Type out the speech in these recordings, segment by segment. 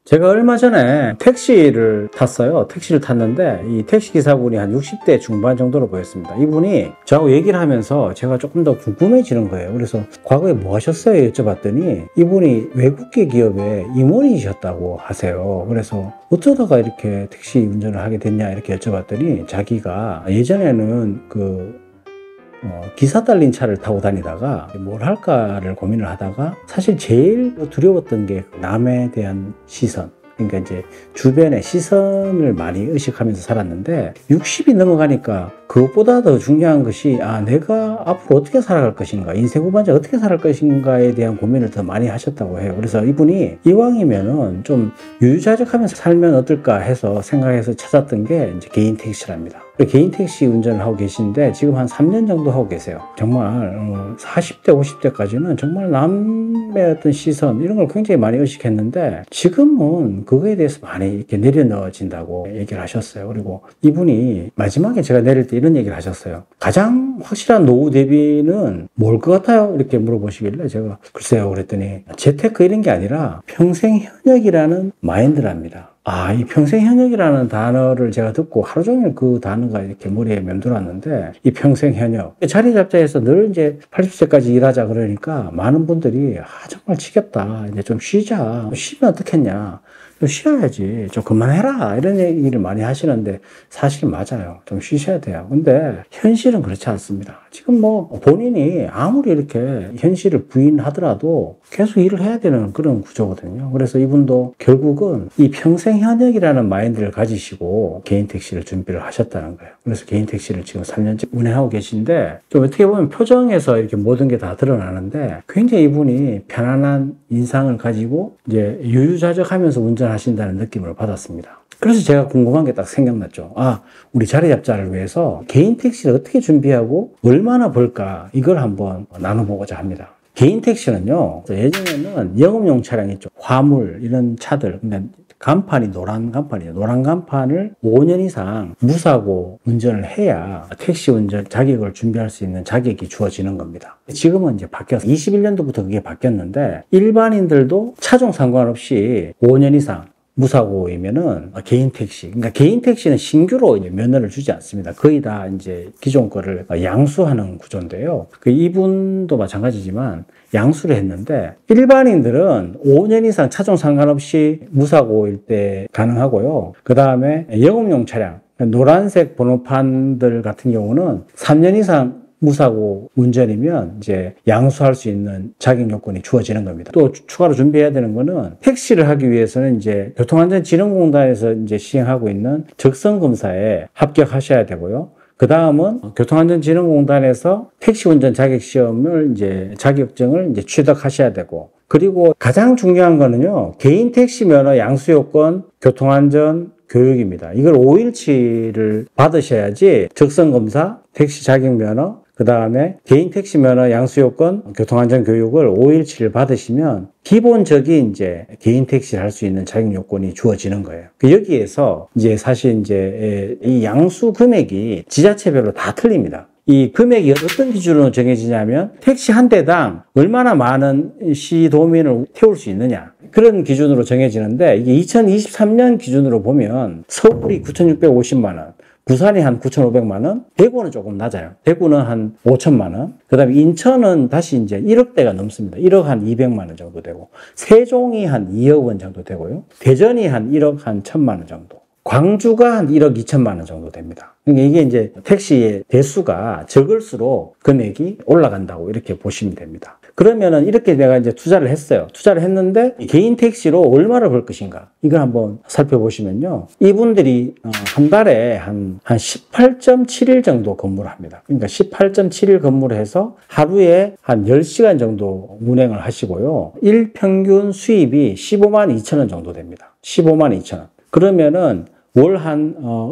제가 얼마 전에 택시를 탔어요. 택시를 탔는데 이 택시 기사분이 한 60대 중반 정도로 보였습니다. 이분이 저하고 얘기를 하면서 제가 조금 더 궁금해지는 거예요. 그래서 과거에 뭐 하셨어요? 여쭤봤더니 이분이 외국계 기업의 임원이셨다고 하세요. 그래서 어쩌다가 이렇게 택시 운전을 하게 됐냐 이렇게 여쭤봤더니 자기가 예전에는 기사 딸린 차를 타고 다니다가 뭘 할까를 고민을 하다가 사실 제일 두려웠던 게 남에 대한 시선, 그러니까 이제 주변의 시선을 많이 의식하면서 살았는데 60이 넘어가니까 그것보다 더 중요한 것이 내가 앞으로 어떻게 살아갈 것인가, 인생 후반전 어떻게 살아갈 것인가에 대한 고민을 더 많이 하셨다고 해요. 그래서 이분이 이왕이면은 좀 유유자적하면서 살면 어떨까 해서 생각해서 찾았던 게 이제 개인 택시랍니다. 개인 택시 운전을 하고 계신데 지금 한 3년 정도 하고 계세요. 정말 40대, 50대까지는 정말 남의 어떤 시선 이런 걸 굉장히 많이 의식했는데 지금은 그거에 대해서 많이 이렇게 내려놓아진다고 얘기를 하셨어요. 그리고 이분이 마지막에 제가 내릴 때 이런 얘기를 하셨어요. 가장 확실한 노후 대비는 뭘 것 같아요? 이렇게 물어보시길래 제가 글쎄요 그랬더니 재테크 이런 게 아니라 평생 현역이라는 마인드랍니다. 이 평생 현역이라는 단어를 제가 듣고 하루 종일 그 단어가 이렇게 머리에 맴돌았는데, 이 평생 현역. 자리 잡자 해서 늘 이제 80세까지 일하자 그러니까 많은 분들이 정말 지겹다. 이제 좀 쉬자. 쉬면 어떻겠냐. 좀 쉬어야지. 좀 그만해라. 이런 얘기를 많이 하시는데 사실 맞아요. 좀 쉬셔야 돼요. 근데 현실은 그렇지 않습니다. 지금 본인이 아무리 이렇게 현실을 부인하더라도 계속 일을 해야 되는 그런 구조거든요. 그래서 이분도 결국은 이 평생 현역이라는 마인드를 가지시고 개인 택시를 준비를 하셨다는 거예요. 그래서 개인 택시를 지금 3년째 운행하고 계신데 좀 어떻게 보면 표정에서 이렇게 모든 게 다 드러나는데 굉장히 이분이 편안한 인상을 가지고 이제 유유자적하면서 운전하신다는 느낌을 받았습니다. 그래서 제가 궁금한 게 딱 생각났죠. 우리 자리 잡자를 위해서 개인 택시를 어떻게 준비하고 얼마나 벌까 이걸 한번 나눠보고자 합니다. 개인 택시는요, 예전에는 영업용 차량 있죠. 화물 이런 차들, 그러니까 간판이 노란 간판이에요. 노란 간판을 5년 이상 무사고 운전을 해야 택시 운전 자격을 준비할 수 있는 자격이 주어지는 겁니다. 지금은 이제 바뀌어서 21년도부터 그게 바뀌었는데 일반인들도 차종 상관없이 5년 이상 무사고이면은 개인 택시. 그러니까 개인 택시는 신규로 이제 면허를 주지 않습니다. 거의 다 이제 기존 거를 양수하는 구조인데요. 이분도 마찬가지지만 양수를 했는데 일반인들은 5년 이상 차종 상관없이 무사고일 때 가능하고요. 그 다음에 영업용 차량, 노란색 번호판들 같은 경우는 3년 이상 무사고 운전이면 이제 양수할 수 있는 자격 요건이 주어지는 겁니다. 또 추가로 준비해야 되는 거는 택시를 하기 위해서는 이제 교통안전진흥공단에서 이제 시행하고 있는 적성 검사에 합격하셔야 되고요. 그 다음은 교통안전진흥공단에서 택시 운전 자격 시험을 이제 자격증을 이제 취득하셔야 되고, 그리고 가장 중요한 거는요, 개인 택시 면허 양수 요건 교통안전 교육입니다. 이걸 5일치를 받으셔야지 적성 검사, 택시 자격 면허, 그 다음에 개인 택시 면허 양수 요건 교통안전 교육을 5일치를 받으시면 기본적인 이제 개인 택시를 할 수 있는 자격 요건이 주어지는 거예요. 여기에서 이제 사실 이제 이 양수 금액이 지자체별로 다 틀립니다. 이 금액이 어떤 기준으로 정해지냐면 택시 한 대당 얼마나 많은 시도민을 태울 수 있느냐, 그런 기준으로 정해지는데 이게 2023년 기준으로 보면 서울이 9,650만 원, 부산이 한 9,500만 원, 대구는 조금 낮아요. 대구는 한 5천만 원, 그 다음에 인천은 다시 이제 1억대가 넘습니다. 1억 한 200만 원 정도 되고, 세종이 한 2억 원 정도 되고요. 대전이 한 1억 한 1,000만 원 정도. 광주가 한 1억 2천만 원 정도 됩니다. 그러니까 이게 이제 택시의 대수가 적을수록 금액이 올라간다고 이렇게 보시면 됩니다. 그러면은 이렇게 내가 이제 투자를 했어요. 투자를 했는데 개인 택시로 얼마를 벌 것인가? 이걸 한번 살펴보시면요. 이분들이 한 달에 한 18.7일 정도 근무를 합니다. 그러니까 18.7일 근무를 해서 하루에 한 10시간 정도 운행을 하시고요. 일평균 수입이 15만 2천 원 정도 됩니다. 15만 2천 원. 그러면은 월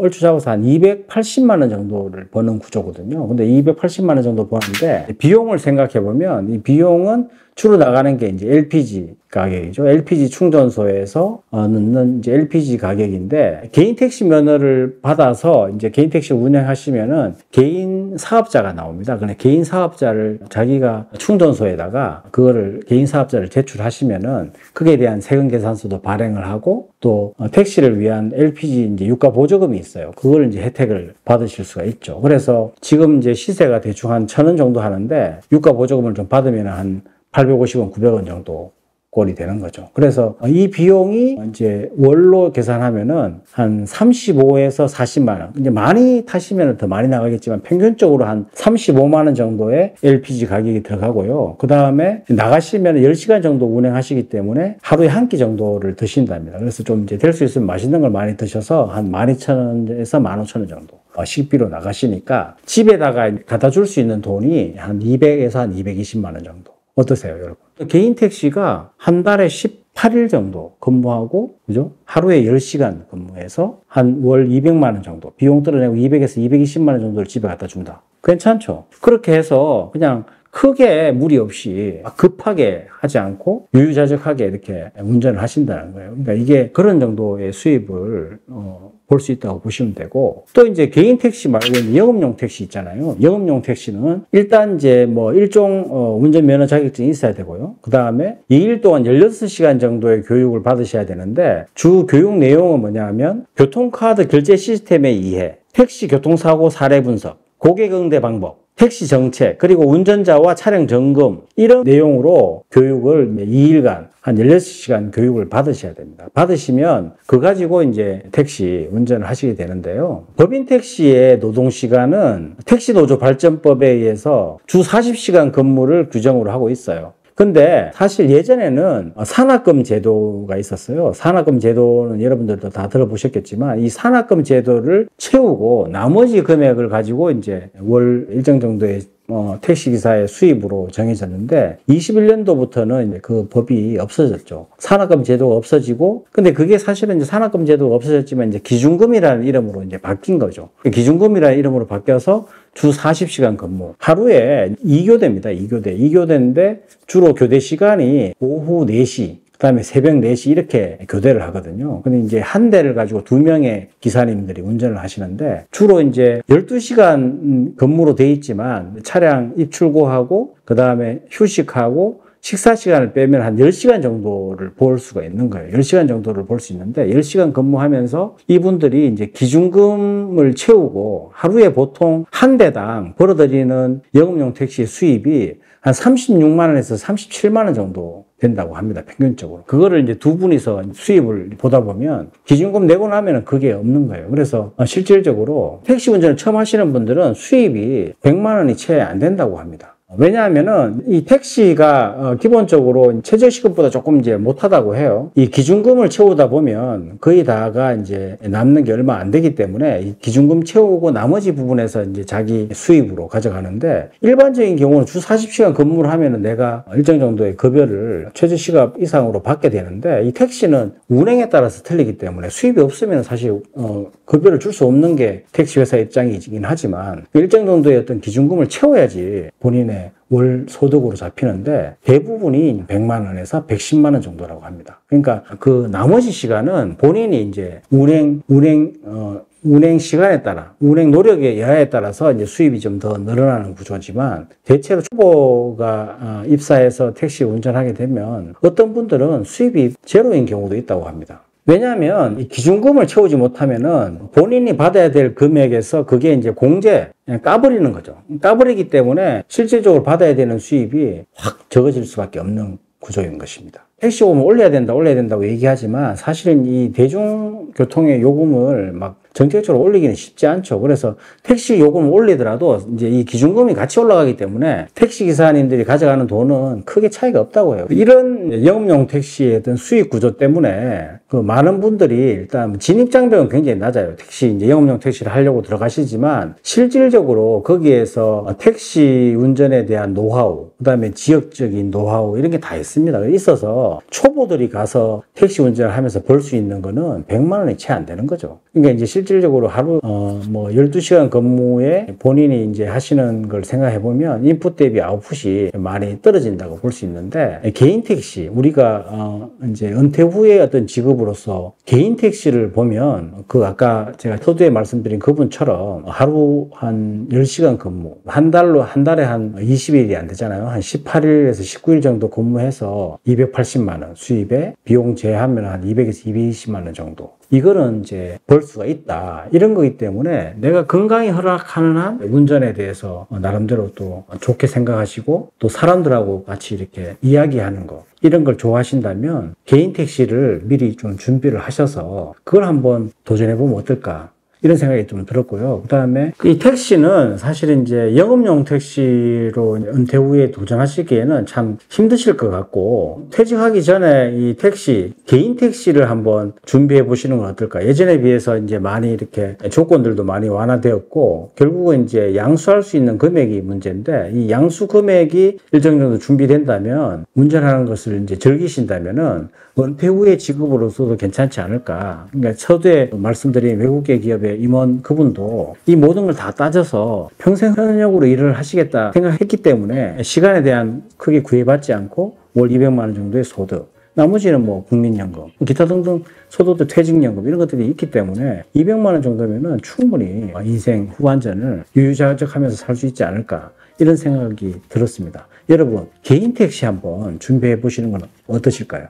얼추 잡아서 한 280만 원 정도를 버는 구조거든요. 근데 280만 원 정도 버는데 비용을 생각해 보면 이 비용은 주로 나가는 게 이제 LPG, 가격이죠. LPG 충전소에서 넣는 이제 LPG 가격인데, 개인 택시 면허를 받아서 이제 개인 택시 운행하시면은 개인 사업자가 나옵니다. 그냥 개인 사업자를 자기가 충전소에다가 그거를 개인 사업자를 제출하시면은 그에 대한 세금 계산서도 발행을 하고, 또 택시를 위한 LPG 이제 유가 보조금이 있어요. 그걸 이제 혜택을 받으실 수가 있죠. 그래서 지금 이제 시세가 대충 한 1,000원 정도 하는데, 유가 보조금을 좀 받으면 한 850원, 900원 정도 꼴이 되는 거죠. 그래서 이 비용이 이제 월로 계산하면은 한 35에서 40만 원. 이제 많이 타시면 더 많이 나가겠지만 평균적으로 한 35만 원 정도의 LPG 가격이 들어가고요. 그 다음에 나가시면 10시간 정도 운행하시기 때문에 하루에 한 끼 정도를 드신답니다. 그래서 좀 이제 될 수 있으면 맛있는 걸 많이 드셔서 한 12,000원에서 15,000원 정도 식비로 나가시니까 집에다가 갖다 줄 수 있는 돈이 한 200에서 한 220만 원 정도. 어떠세요, 여러분? 개인 택시가 한 달에 18일 정도 근무하고, 그죠? 하루에 10시간 근무해서 한 월 200만 원 정도, 비용 떨어내고 200에서 220만 원 정도를 집에 갖다 준다. 괜찮죠? 그렇게 해서 그냥 크게 무리 없이 급하게 하지 않고 유유자적하게 이렇게 운전을 하신다는 거예요. 그러니까 이게 그런 정도의 수입을 볼 수 있다고 보시면 되고, 또 이제 개인 택시 말고 영업용 택시 있잖아요. 영업용 택시는 일단 이제 뭐 일종 운전면허 자격증이 있어야 되고요. 그 다음에 2일 동안 16시간 정도의 교육을 받으셔야 되는데, 주 교육 내용은 뭐냐면 교통카드 결제 시스템의 이해, 택시 교통사고 사례 분석, 고객 응대 방법, 택시 정책, 그리고 운전자와 차량 점검, 이런 내용으로 교육을 2일간 한 16시간 교육을 받으셔야 됩니다. 받으시면 그거 가지고 이제 택시 운전을 하시게 되는데요. 법인 택시의 노동시간은 택시노조 발전법에 의해서 주 40시간 근무를 규정으로 하고 있어요. 근데 사실 예전에는 산학금 제도가 있었어요. 산학금 제도는 여러분들도 다 들어보셨겠지만, 이 산학금 제도를 채우고 나머지 금액을 가지고 이제 월 일정 정도의 택시기사의 수입으로 정해졌는데, 21년도부터는 이제 그 법이 없어졌죠. 산학금 제도가 없어지고, 근데 그게 사실은 이제 산학금 제도가 없어졌지만 이제 기준금이라는 이름으로 이제 바뀐 거죠. 기준금이라는 이름으로 바뀌어서 주 40시간 근무. 하루에 2교대입니다. 2교대. 2교대인데 주로 교대 시간이 오후 4시, 그다음에 새벽 4시 이렇게 교대를 하거든요. 근데 이제 한 대를 가지고 2명의 기사님들이 운전을 하시는데, 주로 이제 12시간 근무로 돼 있지만 차량 입출고하고 그다음에 휴식하고 식사 시간을 빼면 한 10시간 정도를 볼 수가 있는 거예요. 10시간 정도를 볼 수 있는데, 10시간 근무하면서 이분들이 이제 기준금을 채우고 하루에 보통 한 대당 벌어들이는 영업용 택시 수입이 한 36만 원에서 37만 원 정도 된다고 합니다. 평균적으로. 그거를 이제 두 분이서 수입을 보다 보면 기준금 내고 나면은 그게 없는 거예요. 그래서 실질적으로 택시 운전을 처음 하시는 분들은 수입이 100만 원이 채 안 된다고 합니다. 왜냐하면은 이 택시가 기본적으로 최저시급보다 조금 이제 못하다고 해요. 이 기준금을 채우다 보면 거의 다가 이제 남는 게 얼마 안 되기 때문에 이 기준금 채우고 나머지 부분에서 이제 자기 수입으로 가져가는데, 일반적인 경우는 주 40시간 근무를 하면은 내가 일정 정도의 급여를 최저시급 이상으로 받게 되는데, 이 택시는 운행에 따라서 틀리기 때문에 수입이 없으면 사실 급여를 줄 수 없는 게 택시 회사 입장이긴 하지만, 일정 정도의 어떤 기준금을 채워야지 본인의 월 소득으로 잡히는데, 대부분이 100만 원에서 110만 원 정도라고 합니다. 그러니까 그 나머지 시간은 본인이 이제 운행 시간에 따라, 운행 노력의 여하에 따라서 이제 수입이 좀 더 늘어나는 구조지만, 대체로 초보가 입사해서 택시 운전하게 되면 어떤 분들은 수입이 제로인 경우도 있다고 합니다. 왜냐하면 이 기준금을 채우지 못하면은 본인이 받아야 될 금액에서 그게 이제 공제, 까버리는 거죠. 까버리기 때문에 실질적으로 받아야 되는 수입이 확 적어질 수밖에 없는 구조인 것입니다. 택시 요금을 올려야 된다고 얘기하지만, 사실은 이 대중교통의 요금을 막 정책적으로 올리기는 쉽지 않죠. 그래서 택시 요금을 올리더라도 이제 이 기준금이 같이 올라가기 때문에 택시 기사님들이 가져가는 돈은 크게 차이가 없다고 해요. 이런 영업용 택시의 어떤 수익 구조 때문에 그 많은 분들이 일단 진입장벽은 굉장히 낮아요. 택시, 이제 영업용 택시를 하려고 들어가시지만, 실질적으로 거기에서 택시 운전에 대한 노하우, 그 다음에 지역적인 노하우, 이런 게 다 있습니다. 있어서 초보들이 가서 택시 운전을 하면서 벌 수 있는 거는 100만 원이 채 안 되는 거죠. 그러니까 이제 실질적으로 하루 뭐 12시간 근무에 본인이 이제 하시는 걸 생각해 보면 인풋 대비 아웃풋이 많이 떨어진다고 볼 수 있는데, 개인 택시, 우리가 이제 은퇴 후에 어떤 직업으로서 개인 택시를 보면 그 아까 제가 서두에 말씀드린 그분처럼 하루 한 10시간 근무, 한 달에 한 20일이 안 되잖아요. 한 18일에서 19일 정도 근무해서 280만 원 수입에 비용 제하면 한 200에서 220만 원 정도. 이거는 이제 벌 수가 있다. 이런 거기 때문에 내가 건강이 허락하는 한 운전에 대해서 나름대로 또 좋게 생각하시고 또 사람들하고 같이 이렇게 이야기하는 거, 이런 걸 좋아하신다면 개인 택시를 미리 좀 준비를 하셔서 그걸 한번 도전해보면 어떨까, 이런 생각이 좀 들었고요. 그 다음에 이 택시는 사실 이제 영업용 택시로 은퇴 후에 도전하시기에는 참 힘드실 것 같고, 퇴직하기 전에 이 택시, 개인 택시를 한번 준비해 보시는 건 어떨까. 예전에 비해서 이제 많이 이렇게 조건들도 많이 완화되었고, 결국은 이제 양수할 수 있는 금액이 문제인데, 이 양수 금액이 일정 정도 준비된다면, 운전하는 것을 이제 즐기신다면은 은퇴 후의 직업으로서도 괜찮지 않을까. 그러니까 서두에 말씀드린 외국계 기업의 임원 그분도 이 모든 걸 다 따져서 평생 현역으로 일을 하시겠다 생각했기 때문에 시간에 대한 크게 구애받지 않고 월 200만 원 정도의 소득, 나머지는 뭐 국민연금, 기타 등등 소득도 퇴직연금, 이런 것들이 있기 때문에 200만 원 정도면은 충분히 인생 후반전을 유유자적하면서 살 수 있지 않을까, 이런 생각이 들었습니다. 여러분, 개인 택시 한번 준비해 보시는 건 어떠실까요?